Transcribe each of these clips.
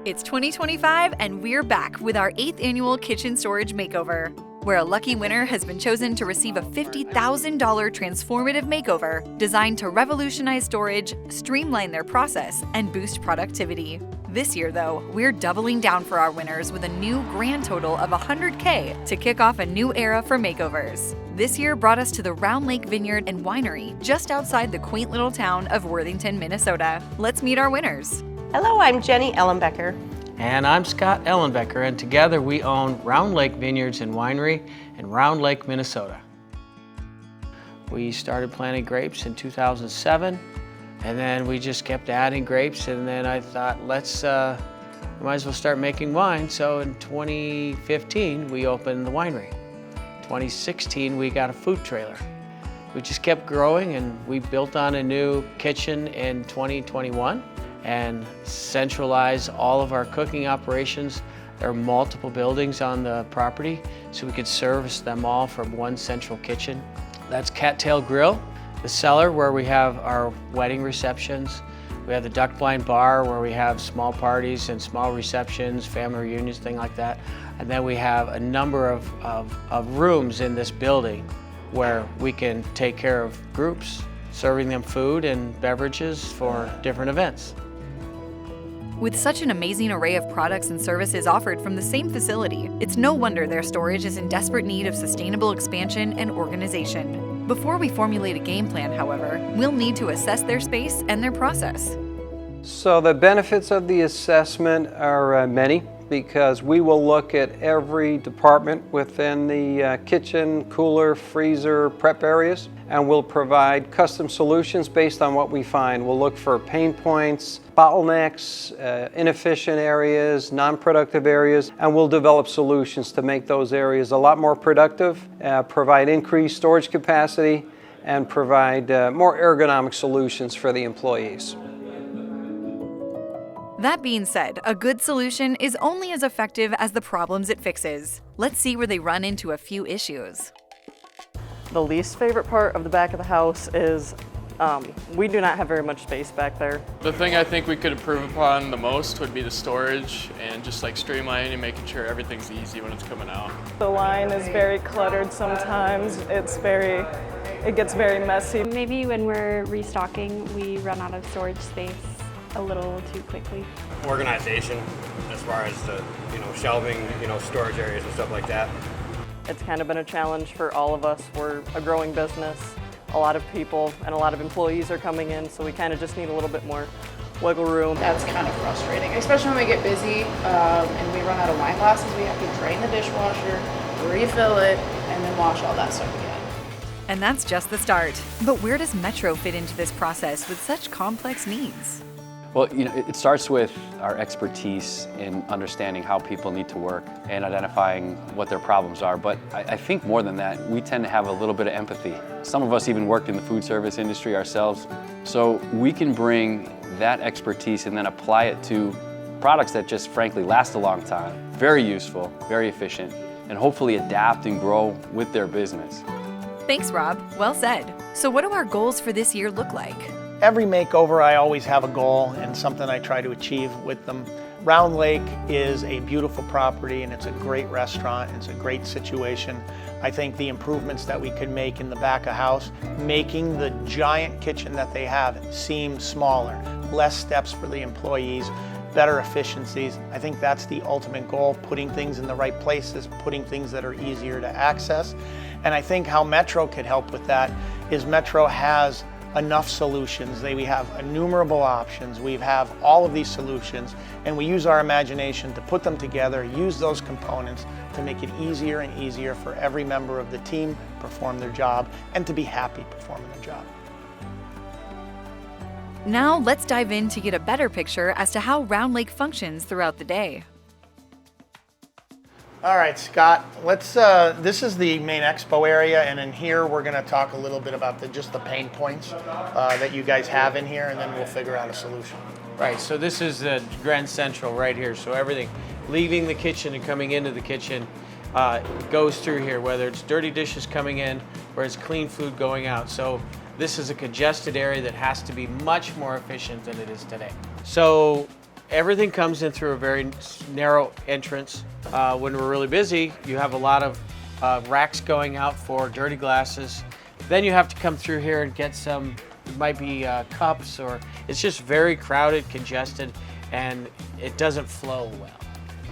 It's 2025 and we're back with our 8th annual Kitchen Storage Makeover, where a lucky winner has been chosen to receive a $50,000 transformative makeover designed to revolutionize storage, streamline their process, and boost productivity. This year, though, we're doubling down for our winners with a new grand total of $100K to kick off a new era for makeovers. This year brought us to the Round Lake Vineyard and Winery just outside the quaint little town of Worthington, Minnesota. Let's meet our winners. Hello, I'm Jenny Ellenbecker. And I'm Scott Ellenbecker, and together we own Round Lake Vineyards and Winery in Round Lake, Minnesota. We started planting grapes in 2007, and then we just kept adding grapes, and then I thought, we might as well start making wine. So in 2015, we opened the winery. 2016, we got a food trailer. We just kept growing, and we built on a new kitchen in 2021. And centralize all of our cooking operations. There are multiple buildings on the property, so we could service them all from one central kitchen. That's Cattail Grill, the cellar where we have our wedding receptions. We have the duck blind bar where we have small parties and small receptions, family reunions, things like that. And then we have a number of rooms in this building where we can take care of groups, serving them food and beverages for different events. With such an amazing array of products and services offered from the same facility, it's no wonder their storage is in desperate need of sustainable expansion and organization. Before we formulate a game plan, however, we'll need to assess their space and their process. So the benefits of the assessment are many, because we will look at every department within the kitchen, cooler, freezer, prep areas, and we'll provide custom solutions based on what we find. We'll look for pain points, bottlenecks, inefficient areas, non-productive areas, and we'll develop solutions to make those areas a lot more productive, provide increased storage capacity, and provide more ergonomic solutions for the employees. That being said, a good solution is only as effective as the problems it fixes. Let's see where they run into a few issues. The least favorite part of the back of the house is we do not have very much space back there. The thing I think we could improve upon the most would be the storage and just like streamlining and making sure everything's easy when it's coming out. The line is very cluttered sometimes. It gets very messy. Maybe when we're restocking, we run out of storage space a little too quickly. Organization as far as the shelving, storage areas and stuff like that. It's kind of been a challenge for all of us. We're a growing business. A lot of people and a lot of employees are coming in, so we kind of just need a little bit more wiggle room. That's kind of frustrating, especially when we get busy and we run out of wine glasses. We have to drain the dishwasher, refill it, and then wash all that stuff again. And that's just the start. But where does Metro fit into this process with such complex needs? Well, it starts with our expertise in understanding how people need to work and identifying what their problems are. But I think more than that, we tend to have a little bit of empathy. Some of us even worked in the food service industry ourselves. So we can bring that expertise and then apply it to products that just frankly last a long time. Very useful, very efficient, and hopefully adapt and grow with their business. Thanks, Rob. Well said. So what do our goals for this year look like? Every makeover, I always have a goal and something I try to achieve with them. Round Lake is a beautiful property and it's a great restaurant. It's a great situation. I think the improvements that we could make in the back of house, making the giant kitchen that they have seem smaller, less steps for the employees, better efficiencies. I think that's the ultimate goal, putting things in the right places, putting things that are easier to access. And I think how Metro could help with that is Metro has enough solutions. We have innumerable options. We have all of these solutions, and we use our imagination to put them together, use those components to make it easier and easier for every member of the team to perform their job and to be happy performing their job. Now let's dive in to get a better picture as to how Round Lake functions throughout the day. All right, Scott, this is the main expo area, and in here we're going to talk a little bit about just the pain points that you guys have in here, and then we'll figure out a solution. Right, so this is the Grand Central right here. So everything leaving the kitchen and coming into the kitchen goes through here, whether it's dirty dishes coming in or it's clean food going out. So this is a congested area that has to be much more efficient than it is today. So Everything comes in through a very narrow entrance. When we're really busy, you have a lot of racks going out for dirty glasses. Then you have to come through here and get some, it might be cups, or it's just very crowded, congested, and it doesn't flow well.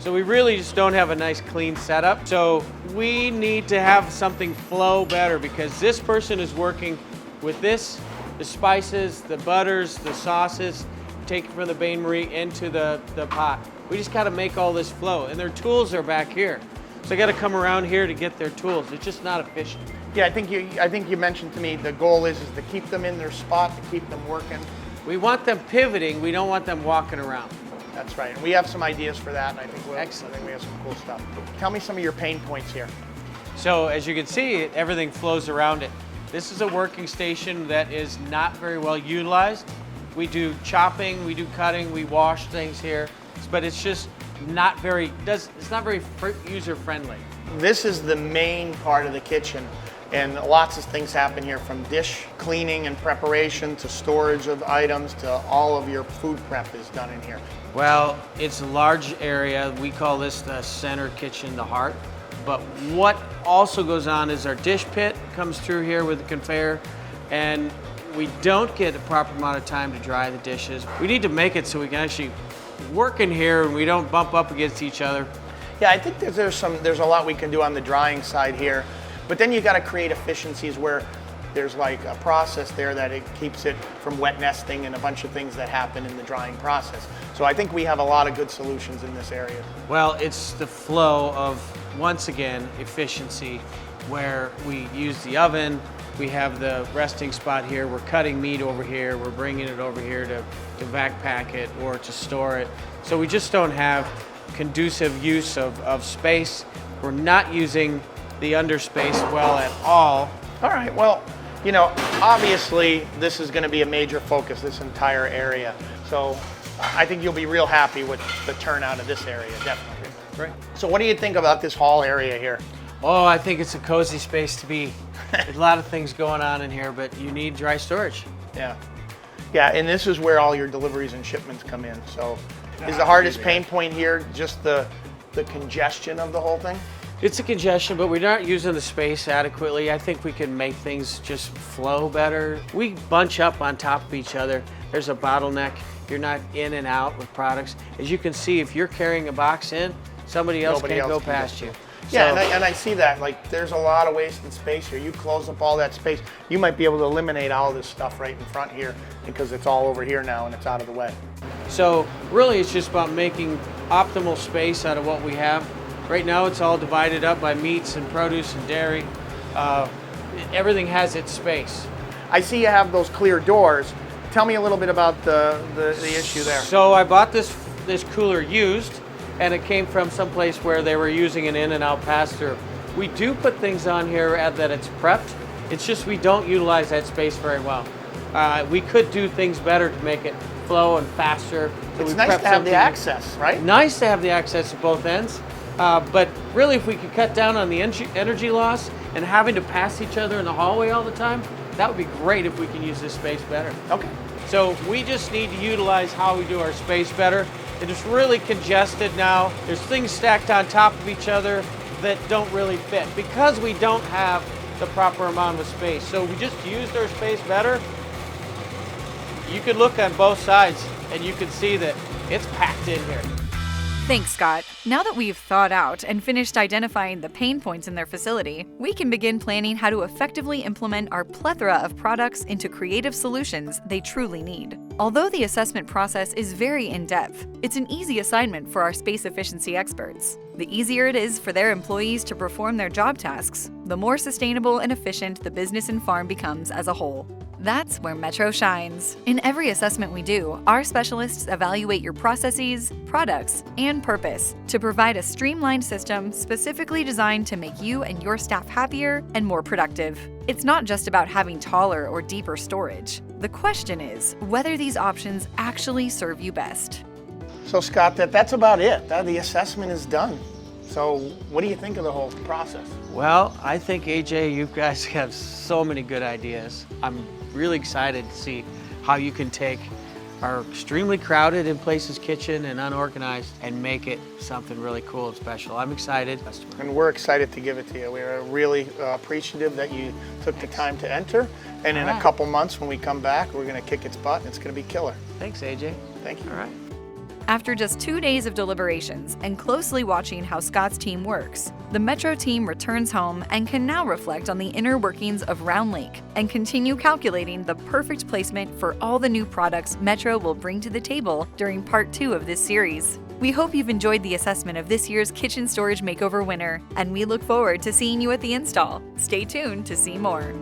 So we really just don't have a nice clean setup. So we need to have something flow better, because this person is working with this, the spices, the butters, the sauces, take it from the bain-marie into the pot. We just gotta make all this flow, and their tools are back here. So I gotta come around here to get their tools. It's just not efficient. Yeah, I think you mentioned to me the goal is to keep them in their spot, to keep them working. We want them pivoting, we don't want them walking around. That's right, and we have some ideas for that, and I think Excellent. we have some cool stuff. Tell me some of your pain points here. So as you can see, everything flows around it. This is a working station that is not very well utilized. We do chopping, we do cutting, we wash things here, but it's just not very, it's not very user-friendly. This is the main part of the kitchen, and lots of things happen here, from dish cleaning and preparation to storage of items to all of your food prep is done in here. Well, it's a large area. We call this the center kitchen, the heart. But what also goes on is our dish pit comes through here with the conveyor, and we don't get the proper amount of time to dry the dishes. We need to make it so we can actually work in here and we don't bump up against each other. Yeah, I think there's a lot we can do on the drying side here, but then you got to create efficiencies where there's like a process there that it keeps it from wet nesting and a bunch of things that happen in the drying process. So I think we have a lot of good solutions in this area. Well, it's the flow of, once again, efficiency, where we use the oven, we have the resting spot here, we're cutting meat over here, we're bringing it over here to backpack it or to store it. So we just don't have conducive use of space. We're not using the underspace well at all. All right, well, you know, obviously this is going to be a major focus, this entire area. So I think you'll be real happy with the turnout of this area, definitely. Great. So what do you think about this hall area here? Oh, I think it's a cozy space to be. There's a lot of things going on in here, but you need dry storage. Yeah. Yeah, and this is where all your deliveries and shipments come in. So is the hardest pain point here just the congestion of the whole thing? It's a congestion, but we're not using the space adequately. I think we can make things just flow better. We bunch up on top of each other. There's a bottleneck. You're not in and out with products. As you can see, if you're carrying a box in, somebody else can't go past you. Yeah, and I see that. Like, there's a lot of wasted space here. You close up all that space, you might be able to eliminate all this stuff right in front here because it's all over here now and it's out of the way. So really, it's just about making optimal space out of what we have. Right now, it's all divided up by meats and produce and dairy. Everything has its space. I see you have those clear doors. Tell me a little bit about the issue there. So I bought this cooler used, and it came from someplace where they were using an in and out pass-through. We do put things on here that it's prepped. It's just we don't utilize that space very well. We could do things better to make it flow and faster. So it's nice to have the access, right? Nice to have the access at both ends. But really, if we could cut down on the energy loss and having to pass each other in the hallway all the time, that would be great if we can use this space better. Okay. So we just need to utilize how we do our space better. It is really congested now. There's things stacked on top of each other that don't really fit because we don't have the proper amount of space. So we just used our space better. You can look on both sides and you can see that it's packed in here. Thanks, Scott. Now that we've thought out and finished identifying the pain points in their facility, we can begin planning how to effectively implement our plethora of products into creative solutions they truly need. Although the assessment process is very in-depth, it's an easy assignment for our space efficiency experts. The easier it is for their employees to perform their job tasks, the more sustainable and efficient the business and farm becomes as a whole. That's where Metro shines. In every assessment we do, our specialists evaluate your processes, products, and purpose to provide a streamlined system specifically designed to make you and your staff happier and more productive. It's not just about having taller or deeper storage. The question is whether these options actually serve you best. So Scott, that's about it. The assessment is done. So what do you think of the whole process? Well, I think, AJ, you guys have so many good ideas. I'm really excited to see how you can take are extremely crowded in places, kitchen and unorganized, and make it something really cool and special. I'm excited. And we're excited to give it to you. We're really appreciative that you took the time to enter. And in a couple months when we come back, we're going to kick its butt and it's going to be killer. Thanks, AJ. Thank you. All right. After just 2 days of deliberations and closely watching how Scott's team works, the Metro team returns home and can now reflect on the inner workings of Round Lake and continue calculating the perfect placement for all the new products Metro will bring to the table during part 2 of this series. We hope you've enjoyed the assessment of this year's Kitchen Storage Makeover winner, and we look forward to seeing you at the install. Stay tuned to see more.